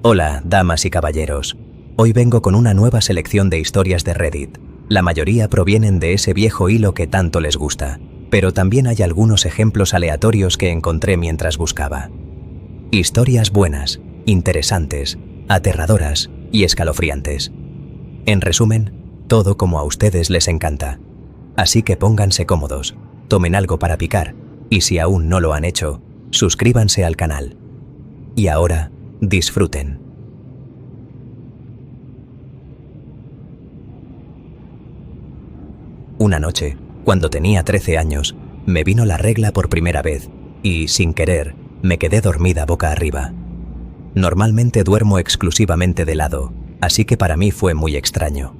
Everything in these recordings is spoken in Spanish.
Hola, damas y caballeros. Hoy vengo con una nueva selección de historias de Reddit. La mayoría provienen de ese viejo hilo que tanto les gusta, pero también hay algunos ejemplos aleatorios que encontré mientras buscaba. Historias buenas, interesantes, aterradoras y escalofriantes. En resumen, todo como a ustedes les encanta. Así que pónganse cómodos, tomen algo para picar, y si aún no lo han hecho, suscríbanse al canal. Y ahora, disfruten. Una noche, cuando tenía 13 años, me vino la regla por primera vez y, sin querer, me quedé dormida boca arriba. Normalmente duermo exclusivamente de lado, así que para mí fue muy extraño.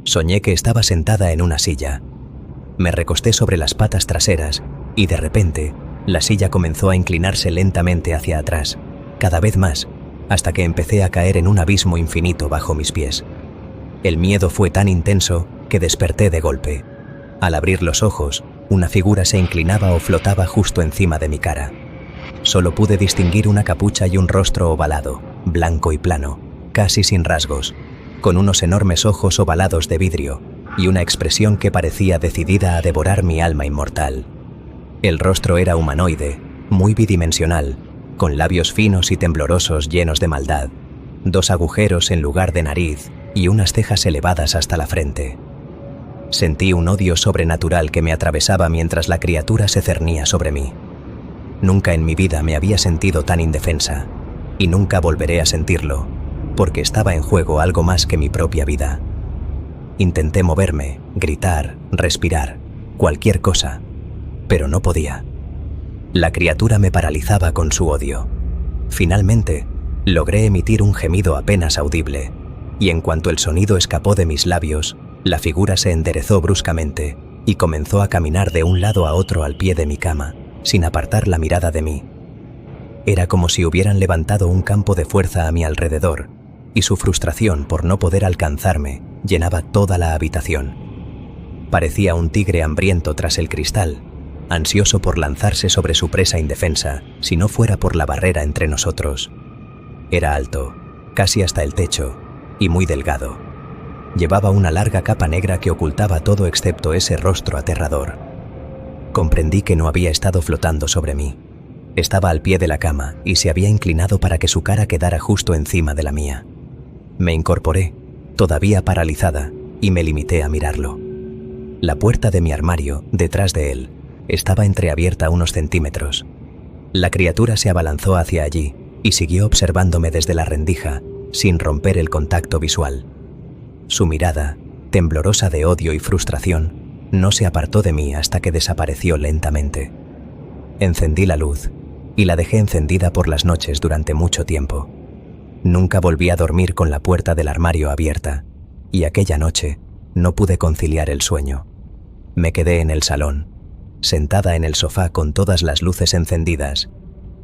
Soñé que estaba sentada en una silla. Me recosté sobre las patas traseras y de repente, la silla comenzó a inclinarse lentamente hacia atrás, cada vez más, hasta que empecé a caer en un abismo infinito bajo mis pies. El miedo fue tan intenso que desperté de golpe. Al abrir los ojos, una figura se inclinaba o flotaba justo encima de mi cara. Solo pude distinguir una capucha y un rostro ovalado, blanco y plano, casi sin rasgos, con unos enormes ojos ovalados de vidrio y una expresión que parecía decidida a devorar mi alma inmortal. El rostro era humanoide, muy bidimensional, con labios finos y temblorosos llenos de maldad, 2 agujeros en lugar de nariz y unas cejas elevadas hasta la frente. Sentí un odio sobrenatural que me atravesaba mientras la criatura se cernía sobre mí. Nunca en mi vida me había sentido tan indefensa, y nunca volveré a sentirlo, porque estaba en juego algo más que mi propia vida. Intenté moverme, gritar, respirar, cualquier cosa, pero no podía. La criatura me paralizaba con su odio. Finalmente, logré emitir un gemido apenas audible, y en cuanto el sonido escapó de mis labios, la figura se enderezó bruscamente y comenzó a caminar de un lado a otro al pie de mi cama, sin apartar la mirada de mí. Era como si hubieran levantado un campo de fuerza a mi alrededor, y su frustración por no poder alcanzarme llenaba toda la habitación. Parecía un tigre hambriento tras el cristal, ansioso por lanzarse sobre su presa indefensa, si no fuera por la barrera entre nosotros. Era alto, casi hasta el techo, y muy delgado. Llevaba una larga capa negra que ocultaba todo excepto ese rostro aterrador. Comprendí que no había estado flotando sobre mí. Estaba al pie de la cama y se había inclinado para que su cara quedara justo encima de la mía. Me incorporé, todavía paralizada, y me limité a mirarlo. La puerta de mi armario, detrás de él, estaba entreabierta unos centímetros. La criatura se abalanzó hacia allí y siguió observándome desde la rendija, sin romper el contacto visual. Su mirada, temblorosa de odio y frustración, no se apartó de mí hasta que desapareció lentamente. Encendí la luz y la dejé encendida por las noches durante mucho tiempo. Nunca volví a dormir con la puerta del armario abierta, y aquella noche no pude conciliar el sueño. Me quedé en el salón, sentada en el sofá con todas las luces encendidas.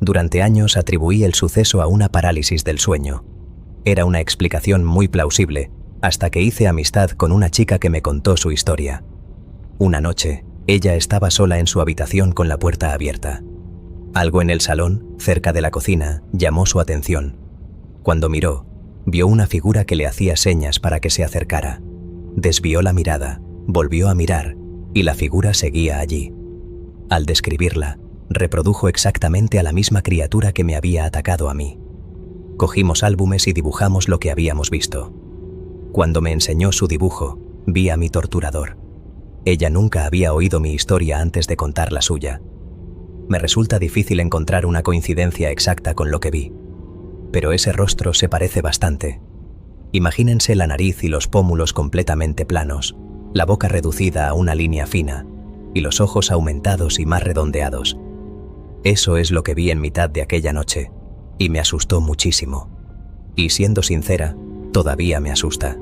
Durante años atribuí el suceso a una parálisis del sueño. Era una explicación muy plausible, hasta que hice amistad con una chica que me contó su historia. Una noche, ella estaba sola en su habitación con la puerta abierta. Algo en el salón, cerca de la cocina, llamó su atención. Cuando miró, vio una figura que le hacía señas para que se acercara. Desvió la mirada, volvió a mirar, y la figura seguía allí. Al describirla, reprodujo exactamente a la misma criatura que me había atacado a mí. Cogimos álbumes y dibujamos lo que habíamos visto. Cuando me enseñó su dibujo, vi a mi torturador. Ella nunca había oído mi historia antes de contar la suya. Me resulta difícil encontrar una coincidencia exacta con lo que vi, pero ese rostro se parece bastante. Imagínense la nariz y los pómulos completamente planos, la boca reducida a una línea fina, y los ojos aumentados y más redondeados. Eso es lo que vi en mitad de aquella noche, y me asustó muchísimo. Y siendo sincera, todavía me asusta.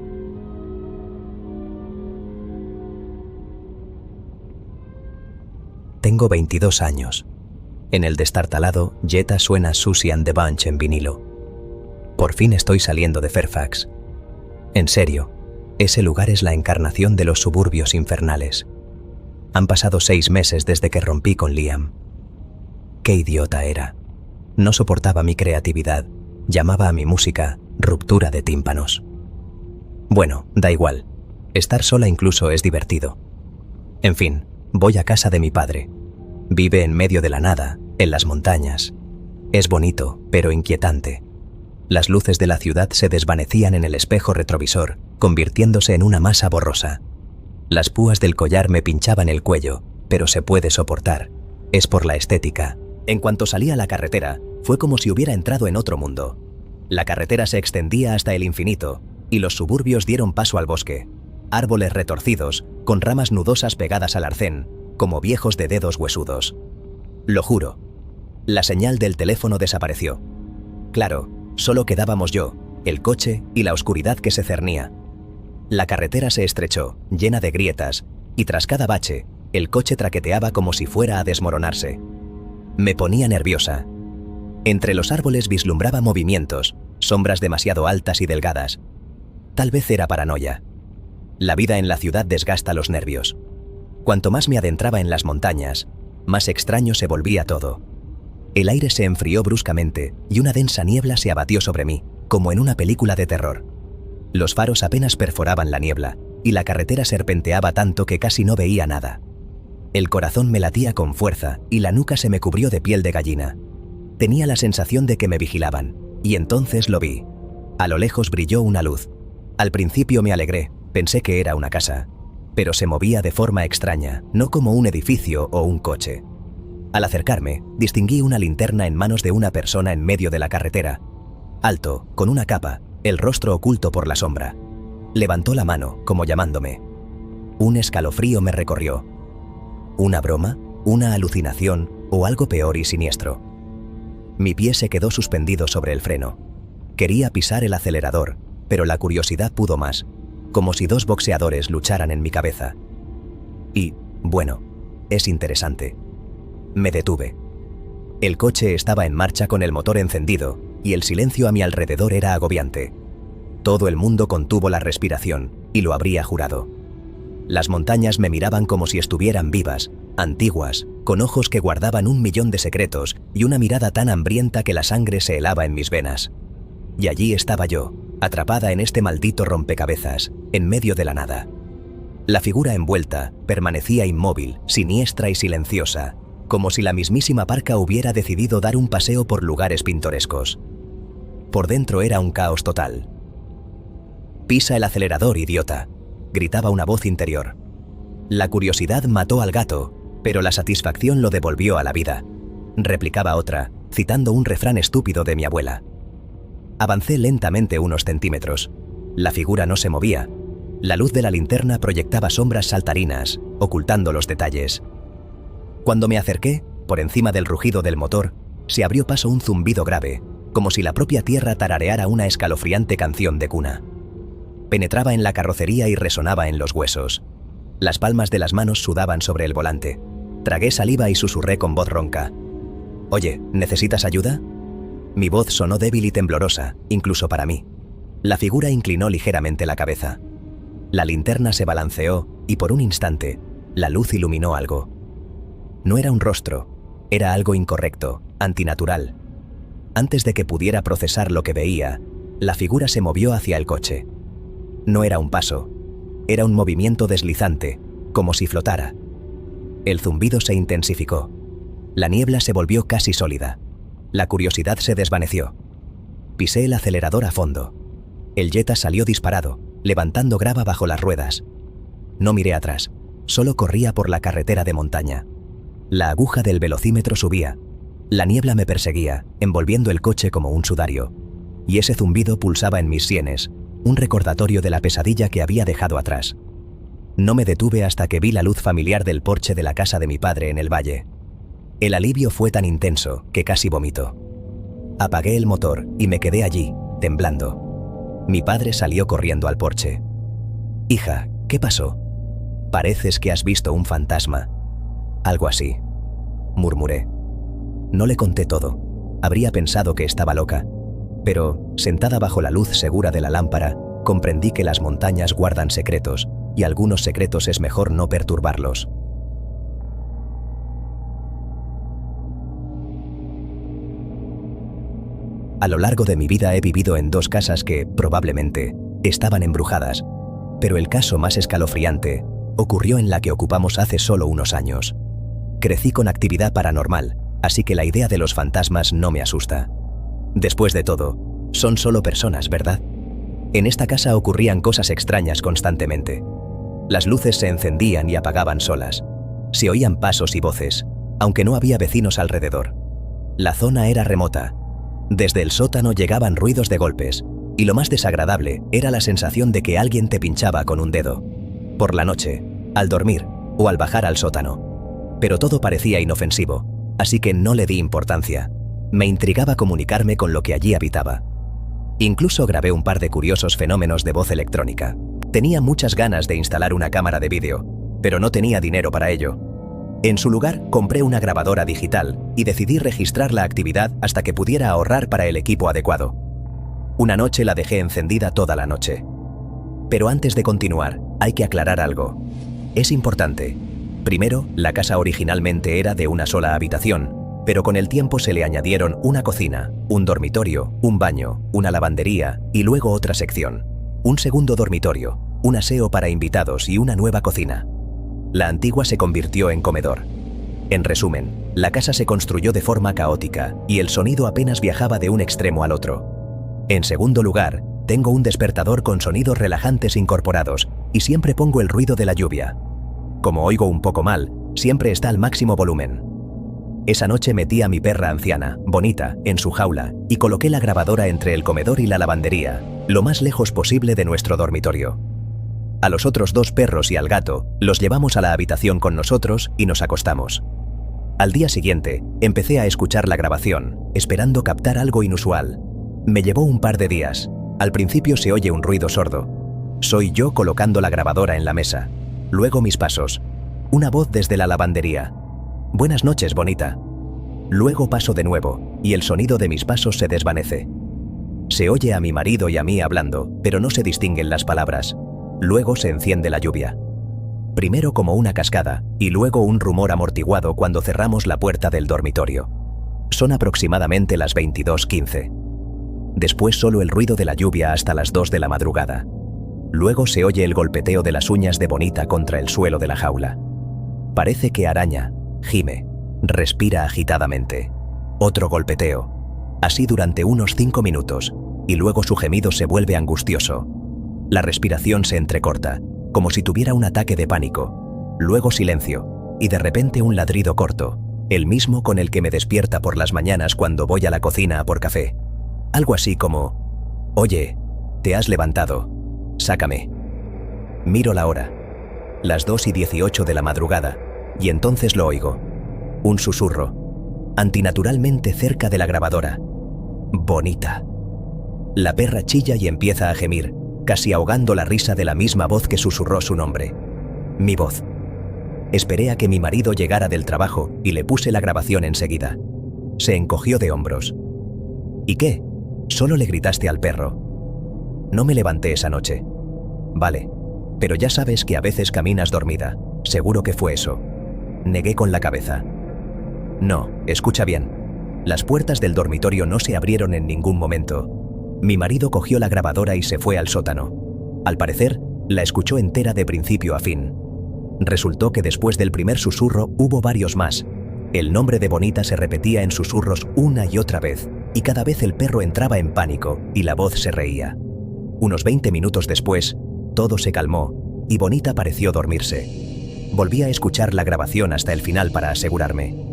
Tengo 22 años. En el destartalado Jetta suena Susie and the Bunch en vinilo. Por fin estoy saliendo de Fairfax. En serio, ese lugar es la encarnación de los suburbios infernales. Han pasado 6 meses desde que rompí con Liam. Qué idiota era. No soportaba mi creatividad, Llamaba a mi música ruptura de tímpanos. Bueno, da igual. Estar sola incluso es divertido. En fin, voy a casa de mi padre. Vive en medio de la nada, en las montañas. Es bonito, pero inquietante. Las luces de la ciudad se desvanecían en el espejo retrovisor, convirtiéndose en una masa borrosa. Las púas del collar me pinchaban el cuello, pero se puede soportar. Es por la estética. En cuanto salí a la carretera, fue como si hubiera entrado en otro mundo. La carretera se extendía hasta el infinito, y los suburbios dieron paso al bosque. Árboles retorcidos, con ramas nudosas pegadas al arcén, como viejos de dedos huesudos. Lo juro. La señal del teléfono desapareció. Claro, solo quedábamos yo, el coche y la oscuridad que se cernía. La carretera se estrechó, llena de grietas, y tras cada bache, el coche traqueteaba como si fuera a desmoronarse. Me ponía nerviosa. Entre los árboles vislumbraba movimientos, sombras demasiado altas y delgadas. Tal vez era paranoia. La vida en la ciudad desgasta los nervios. Cuanto más me adentraba en las montañas, más extraño se volvía todo. El aire se enfrió bruscamente y una densa niebla se abatió sobre mí, como en una película de terror. Los faros apenas perforaban la niebla y la carretera serpenteaba tanto que casi no veía nada. El corazón me latía con fuerza y la nuca se me cubrió de piel de gallina. Tenía la sensación de que me vigilaban, y entonces lo vi. A lo lejos brilló una luz. Al principio me alegré, pensé que era una casa, pero se movía de forma extraña, no como un edificio o un coche. Al acercarme, distinguí una linterna en manos de una persona en medio de la carretera. Alto, con una capa, el rostro oculto por la sombra. Levantó la mano, como llamándome. Un escalofrío me recorrió. ¿Una broma? ¿Una alucinación? ¿O algo peor y siniestro? Mi pie se quedó suspendido sobre el freno. Quería pisar el acelerador, pero la curiosidad pudo más, como si dos boxeadores lucharan en mi cabeza. Y, bueno, es interesante. Me detuve. El coche estaba en marcha con el motor encendido, y el silencio a mi alrededor era agobiante. Todo el mundo contuvo la respiración, y lo habría jurado. Las montañas me miraban como si estuvieran vivas, antiguas, con ojos que guardaban 1.000.000 de secretos y una mirada tan hambrienta que la sangre se helaba en mis venas. Y allí estaba yo, atrapada en este maldito rompecabezas, en medio de la nada. La figura envuelta permanecía inmóvil, siniestra y silenciosa, como si la mismísima parca hubiera decidido dar un paseo por lugares pintorescos. Por dentro era un caos total. «Pisa el acelerador, idiota», gritaba una voz interior. La curiosidad mató al gato, pero la satisfacción lo devolvió a la vida, replicaba otra, citando un refrán estúpido de mi abuela. Avancé lentamente unos centímetros. La figura no se movía. La luz de la linterna proyectaba sombras saltarinas, ocultando los detalles. Cuando me acerqué, por encima del rugido del motor, se abrió paso un zumbido grave, como si la propia tierra tarareara una escalofriante canción de cuna. Penetraba en la carrocería y resonaba en los huesos. Las palmas de las manos sudaban sobre el volante. Tragué saliva y susurré con voz ronca. «Oye, ¿necesitas ayuda?» Mi voz sonó débil y temblorosa, incluso para mí. La figura inclinó ligeramente la cabeza. La linterna se balanceó y por un instante, la luz iluminó algo. No era un rostro, era algo incorrecto, antinatural. Antes de que pudiera procesar lo que veía, la figura se movió hacia el coche. No era un paso, era un movimiento deslizante, como si flotara. El zumbido se intensificó. La niebla se volvió casi sólida. La curiosidad se desvaneció. Pisé el acelerador a fondo. El Jetta salió disparado, levantando grava bajo las ruedas. No miré atrás, solo corría por la carretera de montaña. La aguja del velocímetro subía. La niebla me perseguía, envolviendo el coche como un sudario. Y ese zumbido pulsaba en mis sienes, un recordatorio de la pesadilla que había dejado atrás. No me detuve hasta que vi la luz familiar del porche de la casa de mi padre en el valle. El alivio fue tan intenso que casi vomito. Apagué el motor y me quedé allí, temblando. Mi padre salió corriendo al porche. «Hija, ¿qué pasó?» «Pareces que has visto un fantasma». «Algo así», murmuré. No le conté todo. Habría pensado que estaba loca. Pero, sentada bajo la luz segura de la lámpara, comprendí que las montañas guardan secretos, y algunos secretos es mejor no perturbarlos. A lo largo de mi vida he vivido en 2 casas que, probablemente, estaban embrujadas, pero el caso más escalofriante ocurrió en la que ocupamos hace solo unos años. Crecí con actividad paranormal, así que la idea de los fantasmas no me asusta. Después de todo, son solo personas, ¿verdad? En esta casa ocurrían cosas extrañas constantemente. Las luces se encendían y apagaban solas. Se oían pasos y voces, aunque no había vecinos alrededor. La zona era remota. Desde el sótano llegaban ruidos de golpes, y lo más desagradable era la sensación de que alguien te pinchaba con un dedo. Por la noche, al dormir o al bajar al sótano. Pero todo parecía inofensivo, así que no le di importancia. Me intrigaba comunicarme con lo que allí habitaba. Incluso grabé un par de curiosos fenómenos de voz electrónica. Tenía muchas ganas de instalar una cámara de vídeo, pero no tenía dinero para ello. En su lugar, compré una grabadora digital y decidí registrar la actividad hasta que pudiera ahorrar para el equipo adecuado. Una noche la dejé encendida toda la noche. Pero antes de continuar, hay que aclarar algo. Es importante. Primero, la casa originalmente era de una sola habitación, pero con el tiempo se le añadieron una cocina, un dormitorio, un baño, una lavandería y luego otra sección, un segundo dormitorio, un aseo para invitados y una nueva cocina. La antigua se convirtió en comedor. En resumen, la casa se construyó de forma caótica y el sonido apenas viajaba de un extremo al otro. En segundo lugar, tengo un despertador con sonidos relajantes incorporados y siempre pongo el ruido de la lluvia. Como oigo un poco mal, siempre está al máximo volumen. Esa noche metí a mi perra anciana, Bonita, en su jaula y coloqué la grabadora entre el comedor y la lavandería, lo más lejos posible de nuestro dormitorio. A los otros 2 perros y al gato los llevamos a la habitación con nosotros y nos acostamos. Al día siguiente, empecé a escuchar la grabación, esperando captar algo inusual. Me llevó un par de días. Al principio se oye un ruido sordo. Soy yo colocando la grabadora en la mesa. Luego mis pasos. Una voz desde la lavandería. «Buenas noches, Bonita». Luego paso de nuevo, y el sonido de mis pasos se desvanece. Se oye a mi marido y a mí hablando, pero no se distinguen las palabras. Luego se enciende la lluvia. Primero como una cascada, y luego un rumor amortiguado cuando cerramos la puerta del dormitorio. Son aproximadamente las 22:15. Después solo el ruido de la lluvia hasta las 2 de la madrugada. Luego se oye el golpeteo de las uñas de Bonita contra el suelo de la jaula. Parece que araña, gime, respira agitadamente. Otro golpeteo. Así durante unos 5 minutos, y luego su gemido se vuelve angustioso. La respiración se entrecorta, como si tuviera un ataque de pánico. Luego silencio, y de repente un ladrido corto, el mismo con el que me despierta por las mañanas cuando voy a la cocina a por café. Algo así como: «Oye, ¿te has levantado? Sácame». Miro la hora. Las 2:18 de la madrugada, y entonces lo oigo. Un susurro, antinaturalmente cerca de la grabadora. «Bonita». La perra chilla y empieza a gemir, casi ahogando la risa de la misma voz que susurró su nombre. Mi voz. Esperé a que mi marido llegara del trabajo y le puse la grabación enseguida. Se encogió de hombros. «¿Y qué? ¿Solo le gritaste al perro?» «No me levanté esa noche». «Vale, pero ya sabes que a veces caminas dormida. Seguro que fue eso». Negué con la cabeza. «No, escucha bien. Las puertas del dormitorio no se abrieron en ningún momento. Mi marido cogió la grabadora y se fue al sótano. Al parecer, la escuchó entera de principio a fin. Resultó que después del primer susurro hubo varios más. El nombre de Bonita se repetía en susurros una y otra vez, y cada vez el perro entraba en pánico y la voz se reía. Unos 20 minutos después, todo se calmó y Bonita pareció dormirse. Volví a escuchar la grabación hasta el final para asegurarme.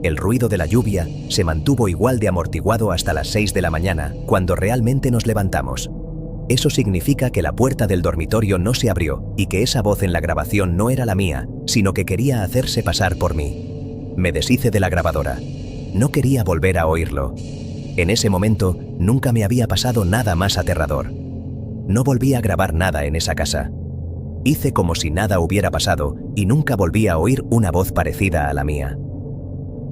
El ruido de la lluvia se mantuvo igual de amortiguado hasta las 6 de la mañana, cuando realmente nos levantamos. Eso significa que la puerta del dormitorio no se abrió y que esa voz en la grabación no era la mía, sino que quería hacerse pasar por mí. Me deshice de la grabadora. No quería volver a oírlo. En ese momento, nunca me había pasado nada más aterrador. No volví a grabar nada en esa casa. Hice como si nada hubiera pasado y nunca volví a oír una voz parecida a la mía.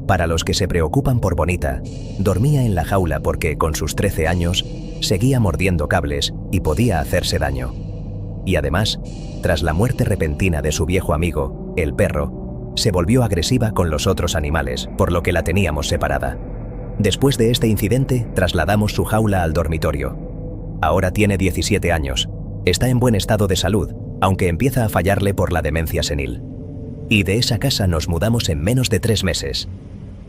Para los que se preocupan por Bonita, dormía en la jaula porque, con sus 13 años, seguía mordiendo cables y podía hacerse daño. Y además, tras la muerte repentina de su viejo amigo, el perro, se volvió agresiva con los otros animales, por lo que la teníamos separada. Después de este incidente, trasladamos su jaula al dormitorio. Ahora tiene 17 años. Está en buen estado de salud, aunque empieza a fallarle por la demencia senil. Y de esa casa nos mudamos en menos de 3 meses.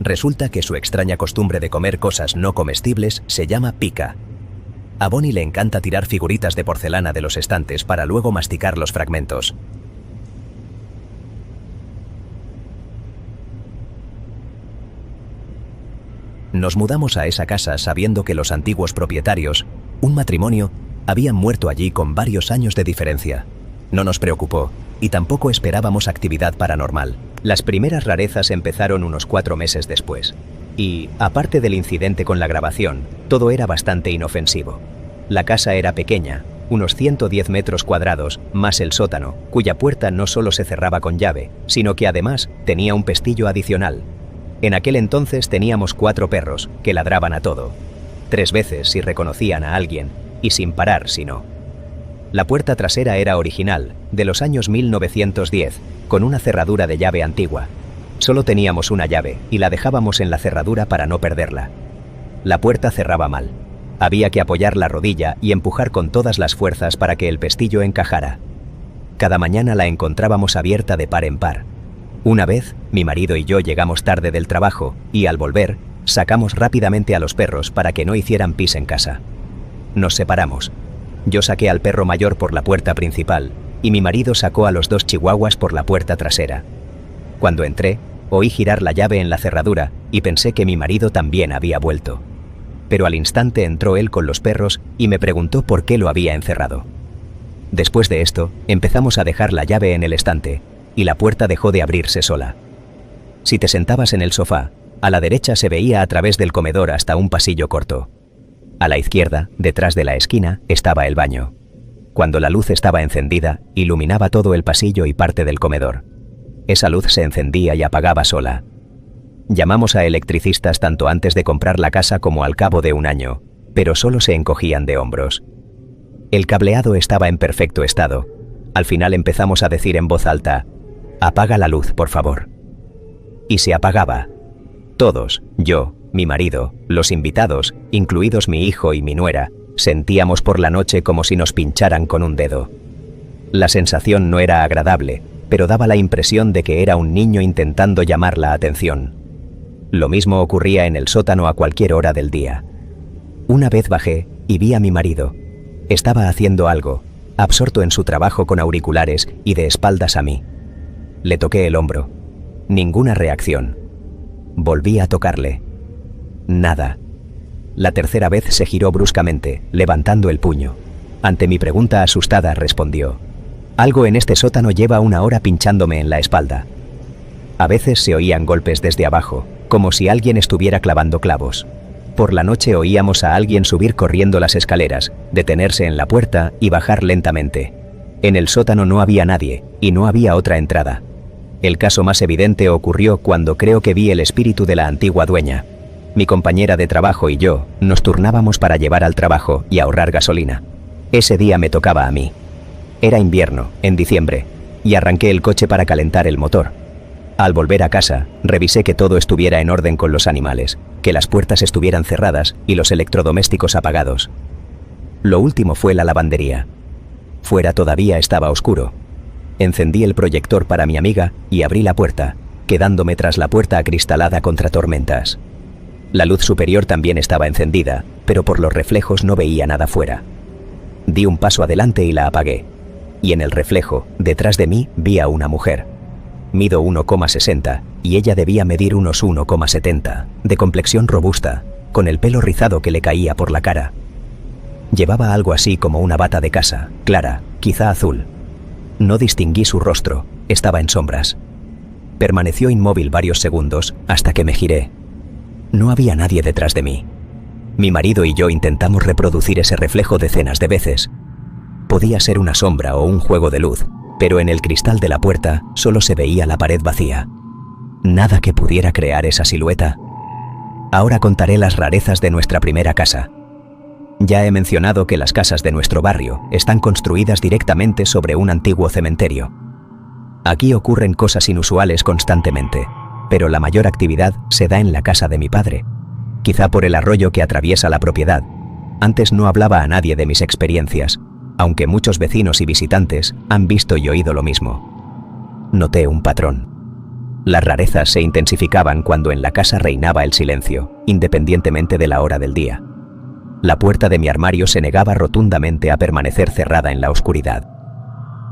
Resulta que su extraña costumbre de comer cosas no comestibles se llama pica. A Bonnie le encanta tirar figuritas de porcelana de los estantes para luego masticar los fragmentos. Nos mudamos a esa casa sabiendo que los antiguos propietarios, un matrimonio, habían muerto allí con varios años de diferencia. No nos preocupó, y tampoco esperábamos actividad paranormal. Las primeras rarezas empezaron unos 4 meses después. Y, aparte del incidente con la grabación, todo era bastante inofensivo. La casa era pequeña, unos 110 metros cuadrados, más el sótano, cuya puerta no solo se cerraba con llave, sino que además tenía un pestillo adicional. En aquel entonces teníamos 4 perros, que ladraban a todo. 3 veces si reconocían a alguien, y sin parar si no. La puerta trasera era original, de los años 1910, con una cerradura de llave antigua. Solo teníamos una llave, y la dejábamos en la cerradura para no perderla. La puerta cerraba mal. Había que apoyar la rodilla y empujar con todas las fuerzas para que el pestillo encajara. Cada mañana la encontrábamos abierta de par en par. Una vez, mi marido y yo llegamos tarde del trabajo, y al volver, sacamos rápidamente a los perros para que no hicieran pis en casa. Nos separamos. Yo saqué al perro mayor por la puerta principal, y mi marido sacó a los 2 chihuahuas por la puerta trasera. Cuando entré, oí girar la llave en la cerradura y pensé que mi marido también había vuelto. Pero al instante entró él con los perros y me preguntó por qué lo había encerrado. Después de esto, empezamos a dejar la llave en el estante, y la puerta dejó de abrirse sola. Si te sentabas en el sofá, a la derecha se veía a través del comedor hasta un pasillo corto. A la izquierda, detrás de la esquina, estaba el baño. Cuando la luz estaba encendida, iluminaba todo el pasillo y parte del comedor. Esa luz se encendía y apagaba sola. Llamamos a electricistas tanto antes de comprar la casa como al cabo de 1 año, pero solo se encogían de hombros. El cableado estaba en perfecto estado. Al final empezamos a decir en voz alta: «Apaga la luz, por favor». Y se apagaba. Todos, yo, mi marido, los invitados, incluidos mi hijo y mi nuera, sentíamos por la noche como si nos pincharan con un dedo. La sensación no era agradable, pero daba la impresión de que era un niño intentando llamar la atención. Lo mismo ocurría en el sótano a cualquier hora del día. Una vez bajé y vi a mi marido. Estaba haciendo algo, absorto en su trabajo con auriculares y de espaldas a mí. Le toqué el hombro. Ninguna reacción. Volví a tocarle. Nada. La tercera vez se giró bruscamente, levantando el puño. Ante mi pregunta asustada respondió: «Algo en este sótano lleva 1 hora pinchándome en la espalda». A veces se oían golpes desde abajo, como si alguien estuviera clavando clavos. Por la noche oíamos a alguien subir corriendo las escaleras, detenerse en la puerta y bajar lentamente. En el sótano no había nadie, y no había otra entrada. El caso más evidente ocurrió cuando creo que vi el espíritu de la antigua dueña. Mi compañera de trabajo y yo nos turnábamos para llevar al trabajo y ahorrar gasolina. Ese día me tocaba a mí. Era invierno, en diciembre, y arranqué el coche para calentar el motor. Al volver a casa, revisé que todo estuviera en orden con los animales, que las puertas estuvieran cerradas y los electrodomésticos apagados. Lo último fue la lavandería. Fuera todavía estaba oscuro. Encendí el proyector para mi amiga y abrí la puerta, quedándome tras la puerta acristalada contra tormentas. La luz superior también estaba encendida, pero por los reflejos no veía nada fuera. Di un paso adelante y la apagué. Y en el reflejo, detrás de mí, vi a una mujer. Mido 1,60 y ella debía medir unos 1,70, de complexión robusta, con el pelo rizado que le caía por la cara. Llevaba algo así como una bata de casa, clara, quizá azul. No distinguí su rostro, estaba en sombras. Permaneció inmóvil varios segundos hasta que me giré. No había nadie detrás de mí. Mi marido y yo intentamos reproducir ese reflejo decenas de veces. Podía ser una sombra o un juego de luz, pero en el cristal de la puerta solo se veía la pared vacía. Nada que pudiera crear esa silueta. Ahora contaré las rarezas de nuestra primera casa. Ya he mencionado que las casas de nuestro barrio están construidas directamente sobre un antiguo cementerio. Aquí ocurren cosas inusuales constantemente, pero la mayor actividad se da en la casa de mi padre. quizá por el arroyo que atraviesa la propiedad. Antes no hablaba a nadie de mis experiencias, aunque muchos vecinos y visitantes han visto y oído lo mismo. Noté un patrón. Las rarezas se intensificaban cuando en la casa reinaba el silencio, independientemente de la hora del día. La puerta de mi armario se negaba rotundamente a permanecer cerrada en la oscuridad.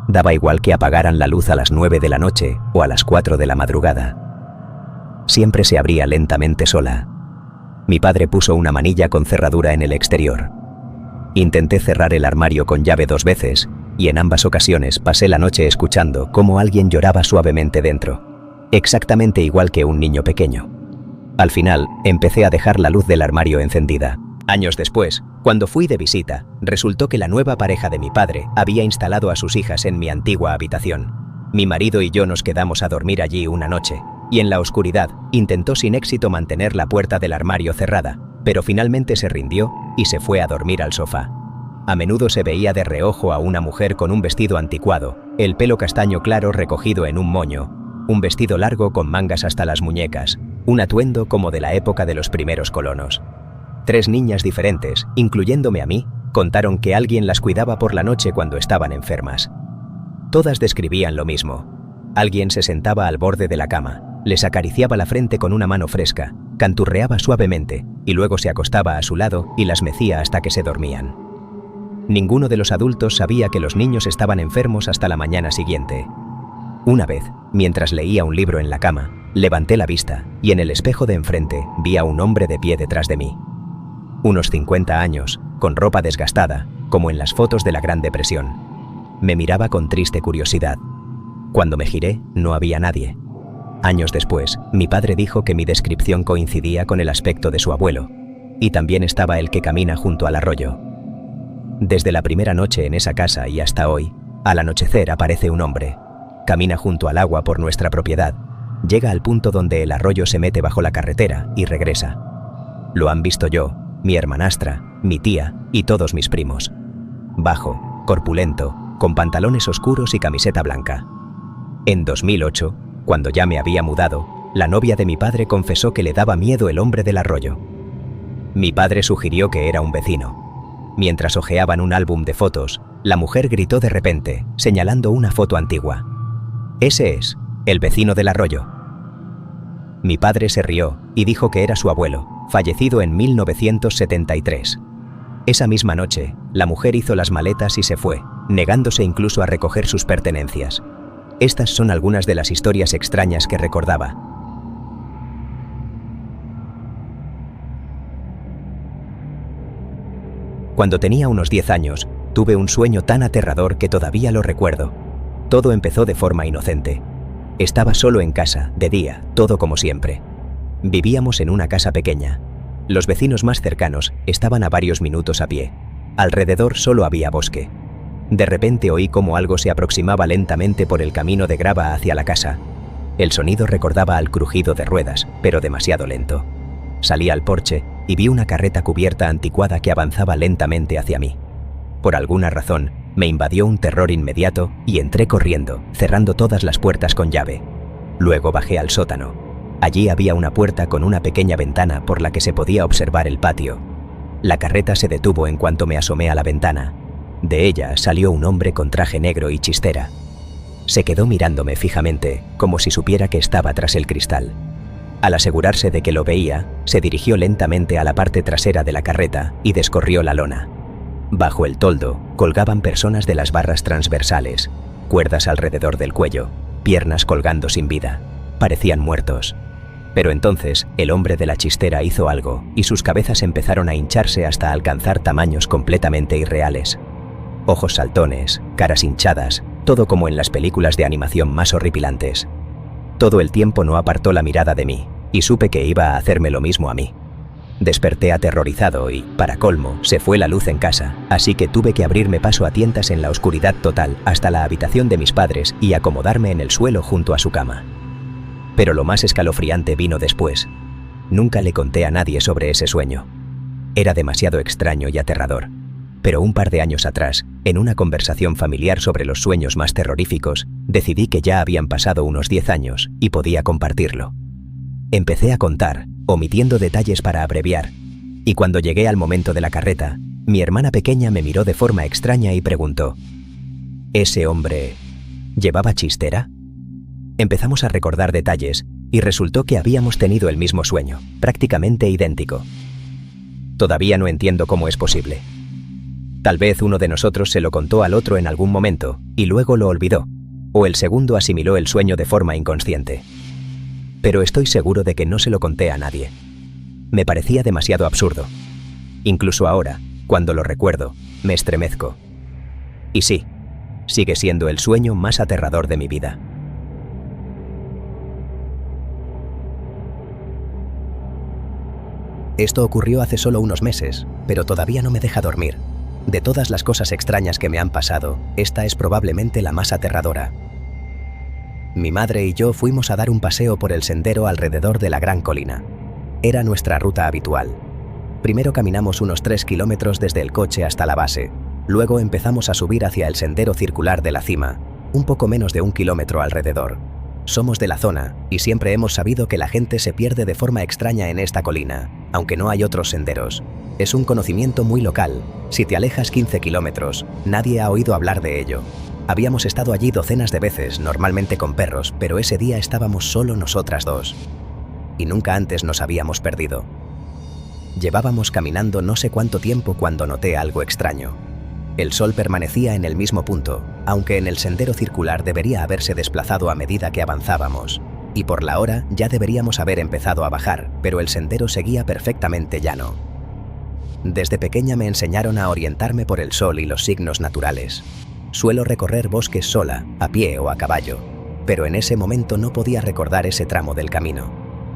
Daba igual que apagaran la luz a las 9 de la noche o a las 4 de la madrugada. Siempre se abría lentamente sola. Mi padre puso una manilla con cerradura en el exterior. Intenté cerrar el armario con llave 2 veces y en ambas ocasiones pasé la noche escuchando cómo alguien lloraba suavemente dentro, exactamente igual que un niño pequeño. Al final, empecé a dejar la luz del armario encendida. Años después, cuando fui de visita, resultó que la nueva pareja de mi padre había instalado a sus hijas en mi antigua habitación. Mi marido y yo nos quedamos a dormir allí una noche, y en la oscuridad intentó sin éxito mantener la puerta del armario cerrada, pero finalmente se rindió y se fue a dormir al sofá. A menudo se veía de reojo a una mujer con un vestido anticuado, el pelo castaño claro recogido en un moño, un vestido largo con mangas hasta las muñecas, un atuendo como de la época de los primeros colonos. 3 niñas diferentes, incluyéndome a mí, contaron que alguien las cuidaba por la noche cuando estaban enfermas. Todas describían lo mismo. Alguien se sentaba al borde de la cama, les acariciaba la frente con una mano fresca, canturreaba suavemente y luego se acostaba a su lado y las mecía hasta que se dormían. Ninguno de los adultos sabía que los niños estaban enfermos hasta la mañana siguiente. Una vez, mientras leía un libro en la cama, levanté la vista y en el espejo de enfrente vi a un hombre de pie detrás de mí. Unos 50 años, con ropa desgastada, como en las fotos de la Gran Depresión. Me miraba con triste curiosidad. Cuando me giré, no había nadie. Años después, mi padre dijo que mi descripción coincidía con el aspecto de su abuelo, y también estaba el que camina junto al arroyo. Desde la primera noche en esa casa y hasta hoy, al anochecer aparece un hombre. Camina junto al agua por nuestra propiedad, llega al punto donde el arroyo se mete bajo la carretera y regresa. Lo han visto yo, mi hermanastra, mi tía y todos mis primos. Bajo, corpulento, con pantalones oscuros y camiseta blanca. En 2008, cuando ya me había mudado, la novia de mi padre confesó que le daba miedo el hombre del arroyo. Mi padre sugirió que era un vecino. Mientras hojeaban un álbum de fotos, la mujer gritó de repente, señalando una foto antigua. «Ese es, el vecino del arroyo». Mi padre se rió y dijo que era su abuelo, fallecido en 1973. Esa misma noche, la mujer hizo las maletas y se fue, negándose incluso a recoger sus pertenencias. Estas son algunas de las historias extrañas que recordaba. Cuando tenía unos 10 años, tuve un sueño tan aterrador que todavía lo recuerdo. Todo empezó de forma inocente. Estaba solo en casa, de día, todo como siempre. Vivíamos en una casa pequeña. Los vecinos más cercanos estaban a varios minutos a pie. Alrededor solo había bosque. De repente oí cómo algo se aproximaba lentamente por el camino de grava hacia la casa. El sonido recordaba al crujido de ruedas, pero demasiado lento. Salí al porche y vi una carreta cubierta anticuada que avanzaba lentamente hacia mí. Por alguna razón, me invadió un terror inmediato y entré corriendo, cerrando todas las puertas con llave. Luego bajé al sótano. Allí había una puerta con una pequeña ventana por la que se podía observar el patio. La carreta se detuvo en cuanto me asomé a la ventana. De ella salió un hombre con traje negro y chistera. Se quedó mirándome fijamente, como si supiera que estaba tras el cristal. Al asegurarse de que lo veía, se dirigió lentamente a la parte trasera de la carreta y descorrió la lona. Bajo el toldo colgaban personas de las barras transversales, cuerdas alrededor del cuello, piernas colgando sin vida. Parecían muertos. Pero entonces el hombre de la chistera hizo algo y sus cabezas empezaron a hincharse hasta alcanzar tamaños completamente irreales. Ojos saltones, caras hinchadas, todo como en las películas de animación más horripilantes. Todo el tiempo no apartó la mirada de mí y supe que iba a hacerme lo mismo a mí. Desperté aterrorizado y, para colmo, se fue la luz en casa, así que tuve que abrirme paso a tientas en la oscuridad total hasta la habitación de mis padres y acomodarme en el suelo junto a su cama. Pero lo más escalofriante vino después. Nunca le conté a nadie sobre ese sueño. Era demasiado extraño y aterrador. Pero un par de años atrás, en una conversación familiar sobre los sueños más terroríficos, decidí que ya habían pasado unos 10 años y podía compartirlo. Empecé a contar omitiendo detalles para abreviar, y cuando llegué al momento de la carreta, mi hermana pequeña me miró de forma extraña y preguntó: ¿ese hombre llevaba chistera? Empezamos a recordar detalles y resultó que habíamos tenido el mismo sueño, prácticamente idéntico. Todavía no entiendo cómo es posible. Tal vez uno de nosotros se lo contó al otro en algún momento y luego lo olvidó, o el segundo asimiló el sueño de forma inconsciente. Pero estoy seguro de que no se lo conté a nadie. Me parecía demasiado absurdo. Incluso ahora, cuando lo recuerdo, me estremezco. Y sí, sigue siendo el sueño más aterrador de mi vida. Esto ocurrió hace solo unos meses, pero todavía no me deja dormir. De todas las cosas extrañas que me han pasado, esta es probablemente la más aterradora. Mi madre y yo fuimos a dar un paseo por el sendero alrededor de la gran colina. Era nuestra ruta habitual. Primero caminamos unos 3 kilómetros desde el coche hasta la base. Luego empezamos a subir hacia el sendero circular de la cima, un poco menos de 1 kilómetro alrededor. Somos de la zona y siempre hemos sabido que la gente se pierde de forma extraña en esta colina, aunque no hay otros senderos. Es un conocimiento muy local. Si te alejas 15 kilómetros, nadie ha oído hablar de ello. Habíamos estado allí docenas de veces, normalmente con perros, pero ese día estábamos solo nosotras dos. Y nunca antes nos habíamos perdido. Llevábamos caminando no sé cuánto tiempo cuando noté algo extraño. El sol permanecía en el mismo punto, aunque en el sendero circular debería haberse desplazado a medida que avanzábamos. Y por la hora ya deberíamos haber empezado a bajar, pero el sendero seguía perfectamente llano. Desde pequeña me enseñaron a orientarme por el sol y los signos naturales. Suelo recorrer bosques sola, a pie o a caballo, pero en ese momento no podía recordar ese tramo del camino.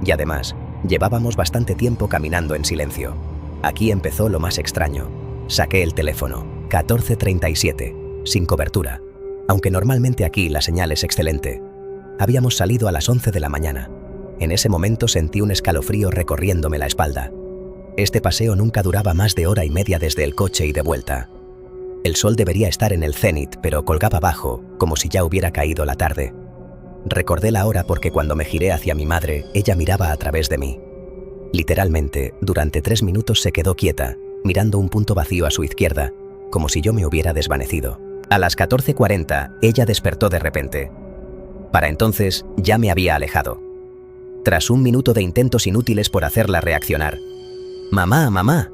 Y además, llevábamos bastante tiempo caminando en silencio. Aquí empezó lo más extraño. Saqué el teléfono, 14:37, sin cobertura, aunque normalmente aquí la señal es excelente. Habíamos salido a las 11 de la mañana. En ese momento sentí un escalofrío recorriéndome la espalda. Este paseo nunca duraba más de 1 hora y media desde el coche y de vuelta. El sol debería estar en el cenit, pero colgaba bajo, como si ya hubiera caído la tarde. Recordé la hora porque cuando me giré hacia mi madre, ella miraba a través de mí. Literalmente, durante 3 minutos se quedó quieta, mirando un punto vacío a su izquierda, como si yo me hubiera desvanecido. A las 14:40, ella despertó de repente. Para entonces, ya me había alejado. Tras 1 minuto de intentos inútiles por hacerla reaccionar. «¡Mamá, mamá!».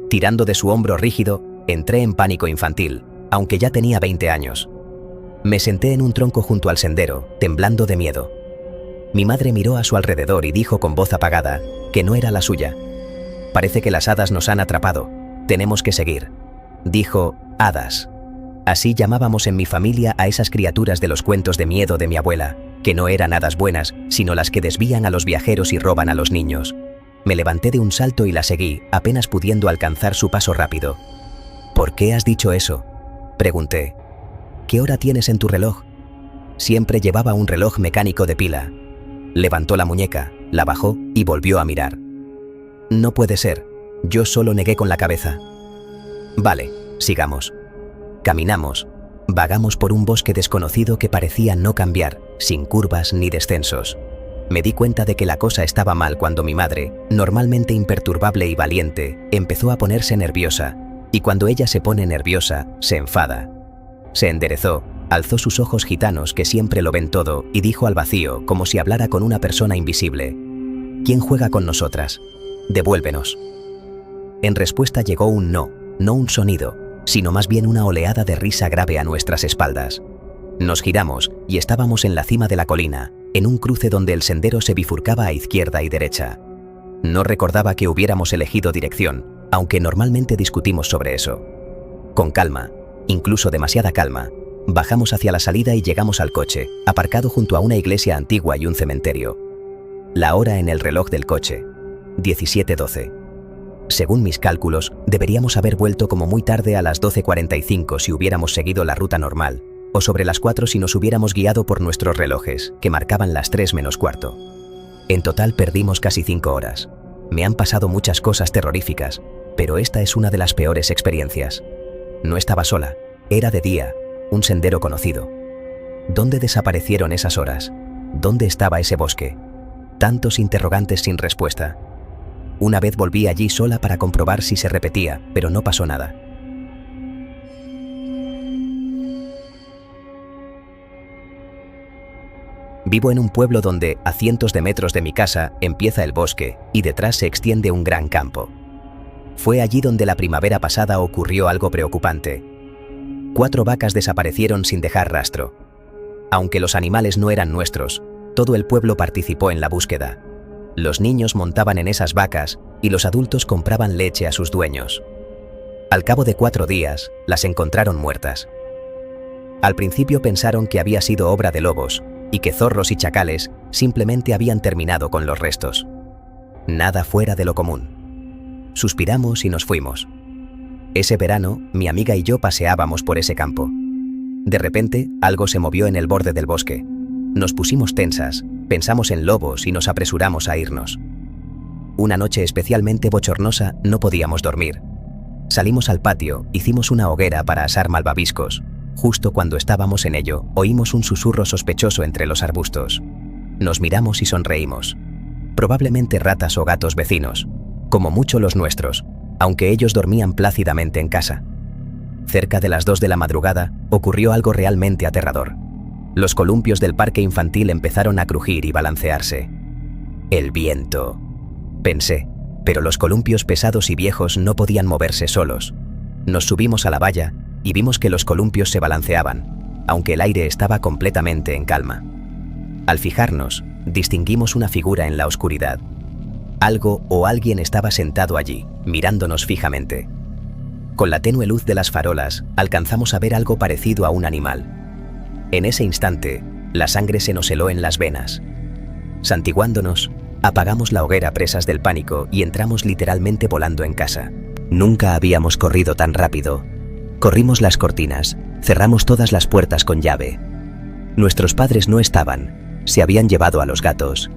Tirando de su hombro rígido, entré en pánico infantil, aunque ya tenía 20 años. Me senté en un tronco junto al sendero, temblando de miedo. Mi madre miró a su alrededor y dijo con voz apagada que no era la suya. «Parece que las hadas nos han atrapado. Tenemos que seguir», dijo. Hadas. Así llamábamos en mi familia a esas criaturas de los cuentos de miedo de mi abuela, que no eran hadas buenas, sino las que desvían a los viajeros y roban a los niños. Me levanté de un salto y la seguí, apenas pudiendo alcanzar su paso rápido. «¿Por qué has dicho eso?», pregunté. «¿Qué hora tienes en tu reloj?». Siempre llevaba un reloj mecánico de pila. Levantó la muñeca, la bajó y volvió a mirar. «No puede ser», yo solo negué con la cabeza. «Vale, sigamos». Caminamos, vagamos por un bosque desconocido que parecía no cambiar, sin curvas ni descensos. Me di cuenta de que la cosa estaba mal cuando mi madre, normalmente imperturbable y valiente, empezó a ponerse nerviosa, y cuando ella se pone nerviosa, se enfada. Se enderezó, alzó sus ojos gitanos que siempre lo ven todo y dijo al vacío como si hablara con una persona invisible: «¿Quién juega con nosotras? Devuélvenos». En respuesta llegó un no un sonido, sino más bien una oleada de risa grave a nuestras espaldas. Nos giramos y estábamos en la cima de la colina, en un cruce donde el sendero se bifurcaba a izquierda y derecha. No recordaba que hubiéramos elegido dirección, aunque normalmente discutimos sobre eso. Con calma, incluso demasiada calma, bajamos hacia la salida y llegamos al coche, aparcado junto a una iglesia antigua y un cementerio. La hora en el reloj del coche: 17:12. Según mis cálculos, deberíamos haber vuelto como muy tarde a las 12:45 si hubiéramos seguido la ruta normal, o sobre las 4 si nos hubiéramos guiado por nuestros relojes, que marcaban las 3 menos cuarto. En total perdimos casi 5 horas. Me han pasado muchas cosas terroríficas, pero esta es una de las peores experiencias. No estaba sola, era de día, un sendero conocido. ¿Dónde desaparecieron esas horas? ¿Dónde estaba ese bosque? Tantos interrogantes sin respuesta. Una vez volví allí sola para comprobar si se repetía, pero no pasó nada. Vivo en un pueblo donde, a cientos de metros de mi casa, empieza el bosque y detrás se extiende un gran campo. Fue allí donde la primavera pasada ocurrió algo preocupante. 4 vacas desaparecieron sin dejar rastro. Aunque los animales no eran nuestros, todo el pueblo participó en la búsqueda. Los niños montaban en esas vacas y los adultos compraban leche a sus dueños. Al cabo de 4 días, las encontraron muertas. Al principio pensaron que había sido obra de lobos y que zorros y chacales simplemente habían terminado con los restos. Nada fuera de lo común. Suspiramos y nos fuimos. Ese verano, mi amiga y yo paseábamos por ese campo. De repente, algo se movió en el borde del bosque. Nos pusimos tensas, pensamos en lobos y nos apresuramos a irnos. Una noche especialmente bochornosa, no podíamos dormir. Salimos al patio, hicimos una hoguera para asar malvaviscos. Justo cuando estábamos en ello, oímos un susurro sospechoso entre los arbustos. Nos miramos y sonreímos. Probablemente ratas o gatos vecinos, como mucho los nuestros, aunque ellos dormían plácidamente en casa. Cerca de las 2 de la madrugada, ocurrió algo realmente aterrador. Los columpios del parque infantil empezaron a crujir y balancearse. El viento, pensé, pero los columpios pesados y viejos no podían moverse solos. Nos subimos a la valla y vimos que los columpios se balanceaban, aunque el aire estaba completamente en calma. Al fijarnos, distinguimos una figura en la oscuridad. Algo o alguien estaba sentado allí, mirándonos fijamente. Con la tenue luz de las farolas, alcanzamos a ver algo parecido a un animal. En ese instante, la sangre se nos heló en las venas. Santiguándonos, apagamos la hoguera presas del pánico y entramos literalmente volando en casa. Nunca habíamos corrido tan rápido. Corrimos las cortinas, cerramos todas las puertas con llave. Nuestros padres no estaban, se habían llevado a los gatos.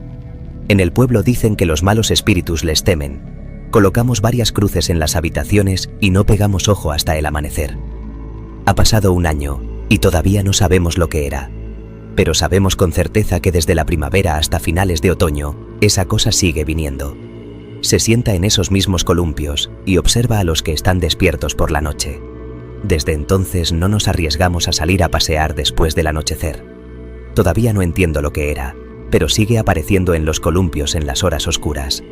En el pueblo dicen que los malos espíritus les temen. Colocamos varias cruces en las habitaciones y no pegamos ojo hasta el amanecer. Ha pasado un año y todavía no sabemos lo que era. Pero sabemos con certeza que desde la primavera hasta finales de otoño, esa cosa sigue viniendo. Se sienta en esos mismos columpios y observa a los que están despiertos por la noche. Desde entonces no nos arriesgamos a salir a pasear después del anochecer. Todavía no entiendo lo que era, pero sigue apareciendo en los columpios en las horas oscuras.